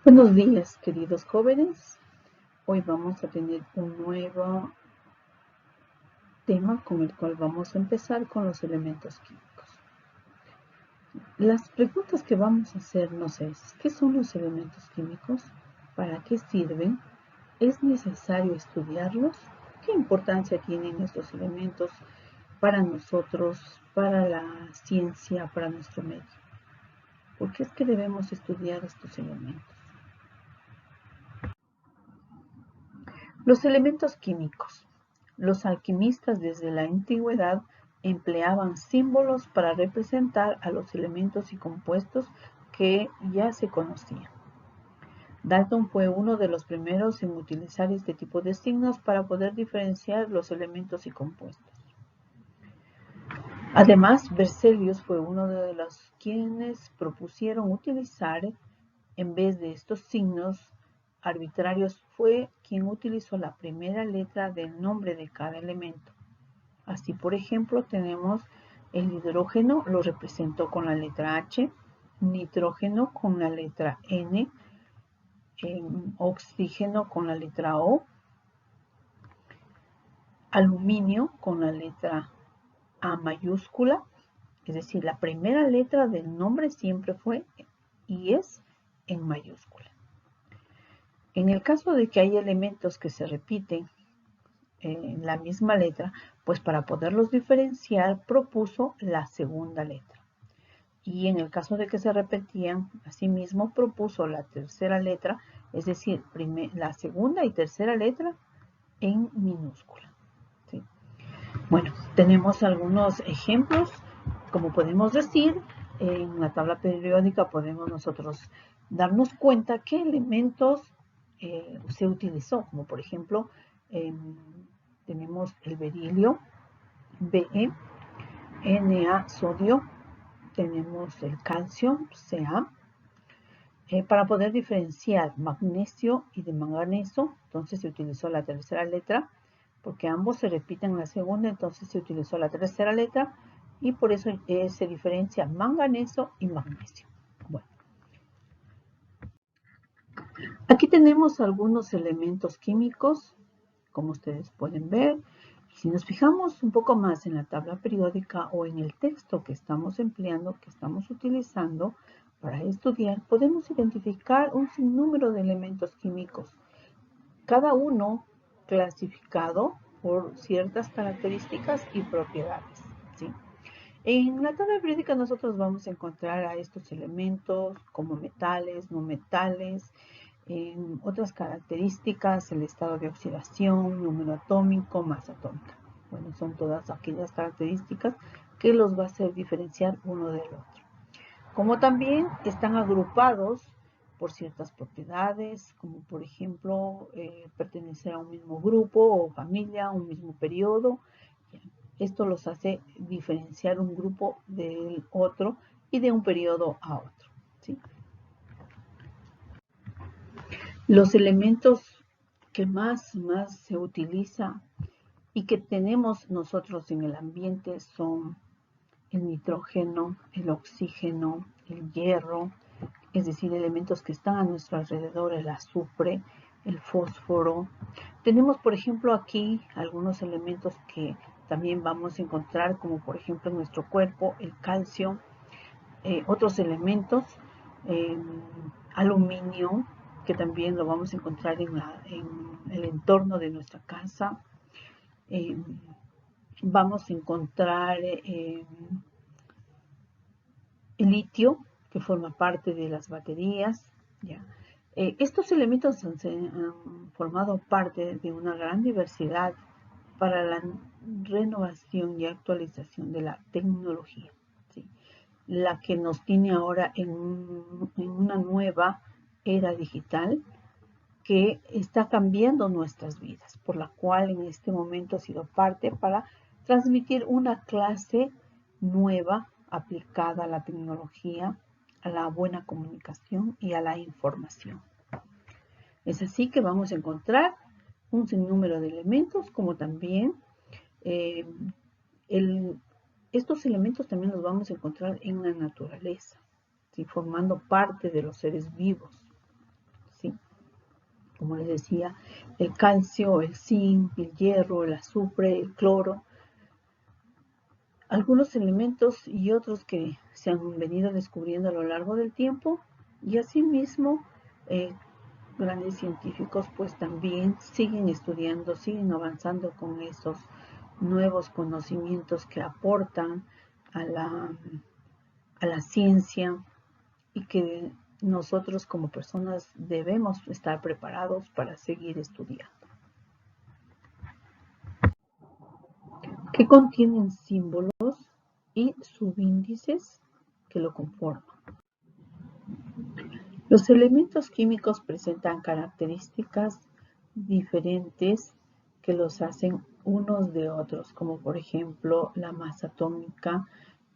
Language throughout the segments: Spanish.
Buenos días, queridos jóvenes. Hoy vamos a tener un nuevo tema con el cual vamos a empezar con los elementos químicos. Las preguntas que vamos a hacernos es, ¿qué son los elementos químicos? ¿Para qué sirven? ¿Es necesario estudiarlos? ¿Qué importancia tienen estos elementos para nosotros, para la ciencia, para nuestro medio? ¿Por qué es que debemos estudiar estos elementos? Los elementos químicos. Los alquimistas desde la antigüedad empleaban símbolos para representar a los elementos y compuestos que ya se conocían. Dalton fue uno de los primeros en utilizar este tipo de signos para poder diferenciar los elementos y compuestos. Además, Berzelius fue uno de los quienes propusieron utilizar, en vez de estos signos arbitrarios, fue quien utilizó la primera letra del nombre de cada elemento. Así, por ejemplo, tenemos el hidrógeno, lo representó con la letra H, nitrógeno con la letra N, oxígeno con la letra O, aluminio con la letra A mayúscula, es decir, la primera letra del nombre siempre fue y es en mayúscula. En el caso de que hay elementos que se repiten en la misma letra, pues para poderlos diferenciar propuso la segunda letra. Y en el caso de que se repetían, asimismo propuso la tercera letra, es decir, la segunda y tercera letra en minúscula. ¿Sí? Bueno, tenemos algunos ejemplos. Como podemos decir, en la tabla periódica podemos nosotros darnos cuenta qué elementos se utilizó, como por ejemplo, tenemos el berilio, Be, Na, sodio, tenemos el calcio, Ca, para poder diferenciar magnesio y de manganeso, entonces se utilizó la tercera letra, porque ambos se repiten en la segunda, entonces se utilizó la tercera letra, y por eso se diferencia manganeso y magnesio. Bueno, aquí tenemos algunos elementos químicos, como ustedes pueden ver. Si nos fijamos un poco más en la tabla periódica o en el texto que estamos empleando, que estamos utilizando para estudiar, podemos identificar un sinnúmero de elementos químicos, cada uno clasificado por ciertas características y propiedades, ¿sí? En la tabla periódica nosotros vamos a encontrar a estos elementos como metales, no metales, otras características, el estado de oxidación, número atómico, masa atómica. Bueno, son todas aquellas características que los va a hacer diferenciar uno del otro. Como también están agrupados por ciertas propiedades, como por ejemplo pertenecer a un mismo grupo o familia, un mismo periodo. Esto los hace diferenciar un grupo del otro y de un periodo a otro, ¿sí? Los elementos que más se utiliza y que tenemos nosotros en el ambiente son el nitrógeno, el oxígeno, el hierro, es decir, elementos que están a nuestro alrededor, el azufre, el fósforo. Tenemos, por ejemplo, aquí algunos elementos que también vamos a encontrar, como por ejemplo en nuestro cuerpo, el calcio, otros elementos, aluminio, que también lo vamos a encontrar en el entorno de nuestra casa. Vamos a encontrar el litio, que forma parte de las baterías. ¿Ya? Estos elementos han formado parte de una gran diversidad para la renovación y actualización de la tecnología, ¿sí? La que nos tiene ahora en una nueva era digital que está cambiando nuestras vidas, por la cual en este momento ha sido parte para transmitir una clase nueva aplicada a la tecnología, a la buena comunicación y a la información. Es así que vamos a encontrar un sinnúmero de elementos, como también eh, estos elementos también los vamos a encontrar en la naturaleza, ¿sí? Formando parte de los seres vivos. como les decía, el calcio, el zinc, el hierro, el azufre, el cloro. Algunos elementos y otros que se han venido descubriendo a lo largo del tiempo, y asimismo grandes científicos pues también siguen estudiando, siguen avanzando con estos nuevos conocimientos que aportan a la ciencia, y que nosotros como personas debemos estar preparados para seguir estudiando. Que contienen símbolos y subíndices que lo conforman. Los elementos químicos presentan características diferentes que los hacen unos de otros, como por ejemplo la masa atómica,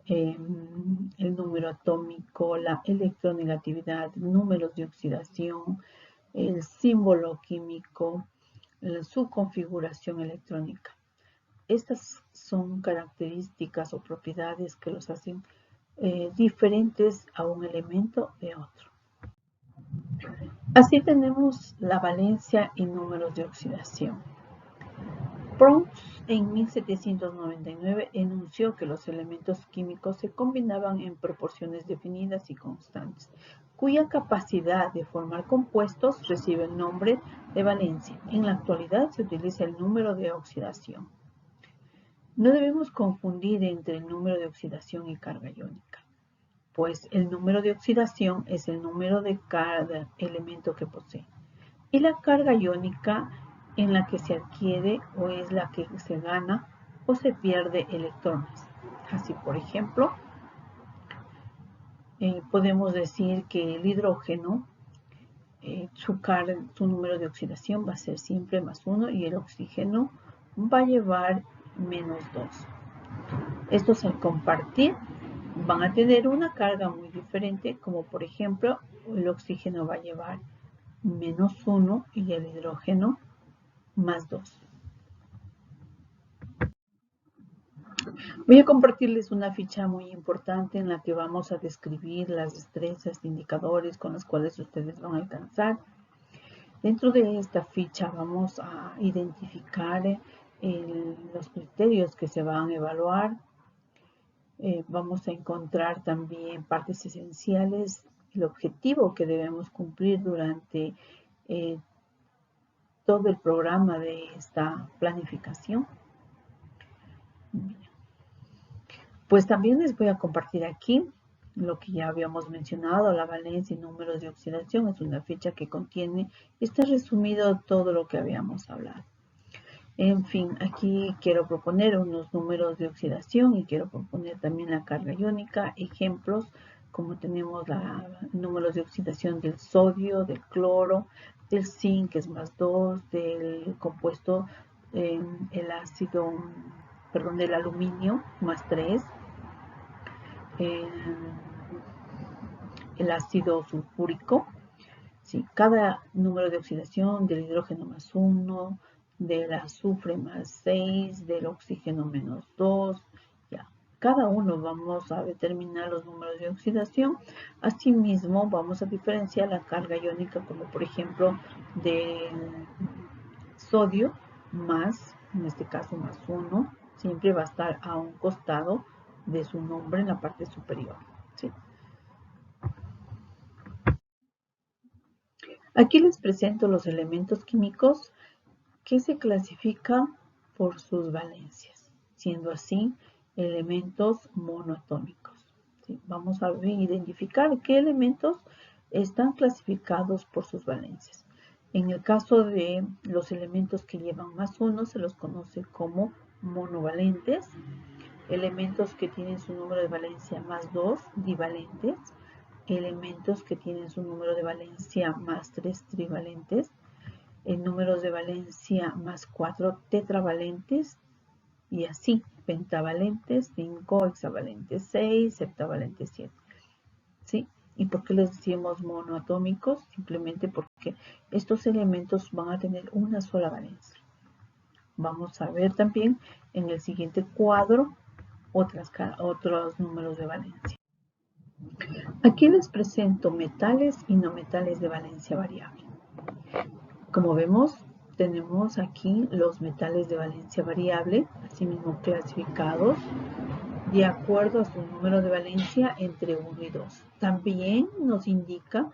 el número atómico, la electronegatividad, números de oxidación, el símbolo químico, su configuración electrónica. Estas son características o propiedades que los hacen diferentes a un elemento de otro. Así tenemos la valencia y números de oxidación. Proust en 1799 enunció que los elementos químicos se combinaban en proporciones definidas y constantes, cuya capacidad de formar compuestos recibe el nombre de valencia. En la actualidad se utiliza el número de oxidación. No debemos confundir entre el número de oxidación y carga iónica, pues el número de oxidación es el número de cada elemento que posee, y la carga iónica en la que se adquiere o es la que se gana o se pierde electrones. Así, por ejemplo, podemos decir que el hidrógeno, su número de oxidación va a ser siempre +1 y el oxígeno va a llevar -2. Estos al compartir van a tener una carga muy diferente, como por ejemplo el oxígeno va a llevar -1 y el hidrógeno +2. Voy a compartirles una ficha muy importante en la que vamos a describir las destrezas, indicadores con los cuales ustedes van a alcanzar. Dentro de esta ficha vamos a identificar los criterios que se van a evaluar. Vamos a encontrar también partes esenciales, el objetivo que debemos cumplir durante todo el programa de esta planificación. Pues también les voy a compartir aquí lo que ya habíamos mencionado, la valencia y números de oxidación. Es una ficha que contiene, está resumido todo lo que habíamos hablado. En fin, aquí quiero proponer unos números de oxidación y quiero proponer también la carga iónica, ejemplos como tenemos números de oxidación del sodio, del cloro, del zinc, que es +2, del compuesto, el ácido, del aluminio, +3, el ácido sulfúrico. Sí, cada número de oxidación del hidrógeno +1, del azufre +6, del oxígeno -2, ya. Cada uno vamos a determinar los números de oxidación. Asimismo, vamos a diferenciar la carga iónica, como por ejemplo del sodio en este caso +1, siempre va a estar a un costado de su nombre en la parte superior. ¿Sí? Aquí les presento los elementos químicos que se clasifican por sus valencias, siendo así elementos monoatómicos. ¿Sí? Vamos a identificar qué elementos están clasificados por sus valencias. En el caso de los elementos que llevan +1 se los conoce como monovalentes, elementos que tienen su número de valencia +2, divalentes, elementos que tienen su número de valencia +3, trivalentes, números de valencia +4, tetravalentes, y así, pentavalentes, 5, hexavalentes, 6, septavalentes, 7. ¿Sí? ¿Y por qué les decimos monoatómicos? Simplemente porque estos elementos van a tener una sola valencia. Vamos a ver también en el siguiente cuadro otros números de valencia. Aquí les presento metales y no metales de valencia variable. Como vemos, tenemos aquí los metales de valencia variable, asimismo clasificados de acuerdo a su número de valencia entre 1 y 2. También nos indica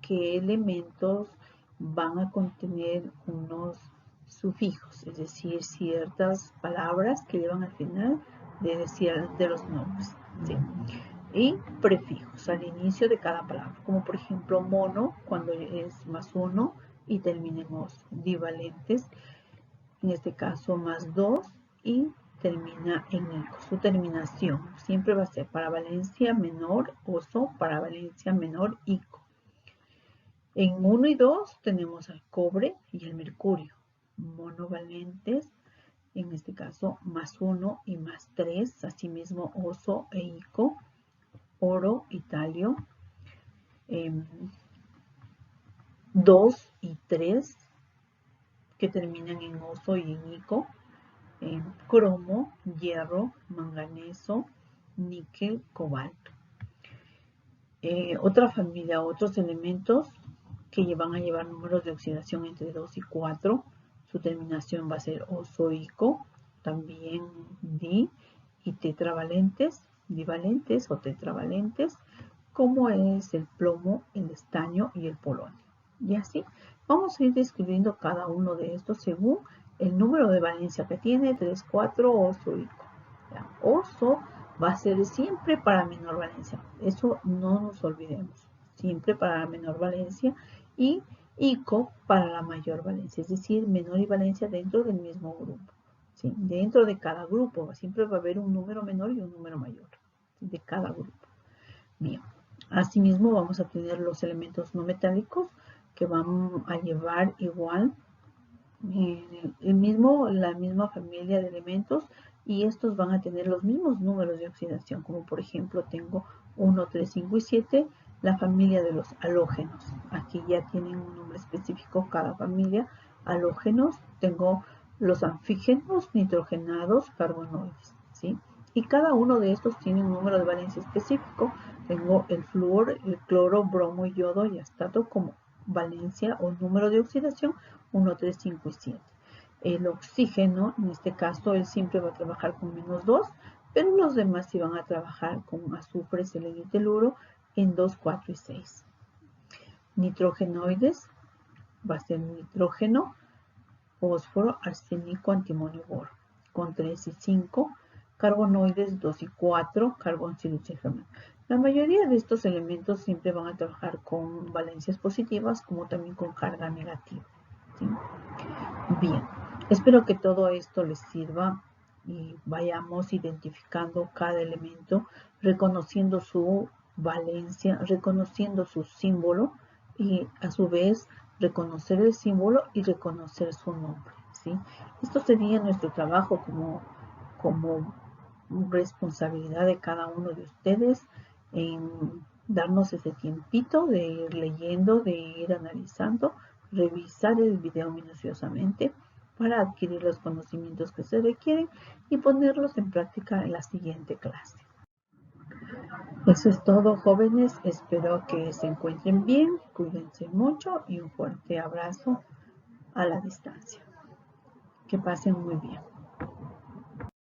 qué elementos van a contener unos sufijos, es decir, ciertas palabras que llevan al final de los nombres. ¿Sí? Y prefijos al inicio de cada palabra, como por ejemplo mono, cuando es +1 y termina en os. Divalentes, en este caso +2 y termina en ico. Su terminación siempre va a ser para valencia menor oso, para valencia menor ico. En 1 y 2 tenemos el cobre y el mercurio, monovalentes, en este caso +1 y +3, asimismo oso e ico, oro y talio, 2 y 3 que terminan en oso y en ico, cromo, hierro, manganeso, níquel, cobalto. Otra familia, otros elementos que van a llevar números de oxidación entre 2 y 4, su terminación va a ser osoico, también di y tetravalentes, divalentes o tetravalentes, como es el plomo, el estaño y el polonio. Y así vamos a ir describiendo cada uno de estos según el número de valencia que tiene, 3, 4, osoico. Oso va a ser siempre para menor valencia, eso no nos olvidemos, siempre para la menor valencia, y ico para la mayor valencia, es decir, menor y valencia dentro del mismo grupo. ¿Sí? Dentro de cada grupo siempre va a haber un número menor y un número mayor, ¿sí? De cada grupo. Bien, asimismo vamos a tener los elementos no metálicos que van a llevar igual la misma familia de elementos, y estos van a tener los mismos números de oxidación, como por ejemplo tengo 1, 3, 5 y 7, la familia de los halógenos. Aquí ya tienen un nombre específico cada familia. Halógenos, tengo los anfígenos, nitrogenados, carbonoides, ¿sí? Y cada uno de estos tiene un número de valencia específico. Tengo el flúor, el cloro, bromo, yodo y astato como valencia o número de oxidación 1, 3, 5 y 7. El oxígeno, en este caso, él siempre va a trabajar con -2, pero los demás sí van a trabajar con azufre, selenio y teluro en 2, 4 y 6. Nitrogenoides va a ser nitrógeno, fósforo, arsénico, antimonio, boro, con 3 y 5. Carbonoides 2 y 4, carbón, silicio y germano. La mayoría de estos elementos siempre van a trabajar con valencias positivas como también con carga negativa. ¿Sí? Bien, espero que todo esto les sirva y vayamos identificando cada elemento, reconociendo su valencia, reconociendo su símbolo y a su vez reconocer el símbolo y reconocer su nombre, ¿sí? Esto sería nuestro trabajo como responsabilidad de cada uno de ustedes en darnos ese tiempito de ir leyendo, de ir analizando, revisar el video minuciosamente para adquirir los conocimientos que se requieren y ponerlos en práctica en la siguiente clase. Eso es todo, jóvenes. Espero que se encuentren bien, cuídense mucho y un fuerte abrazo a la distancia. Que pasen muy bien.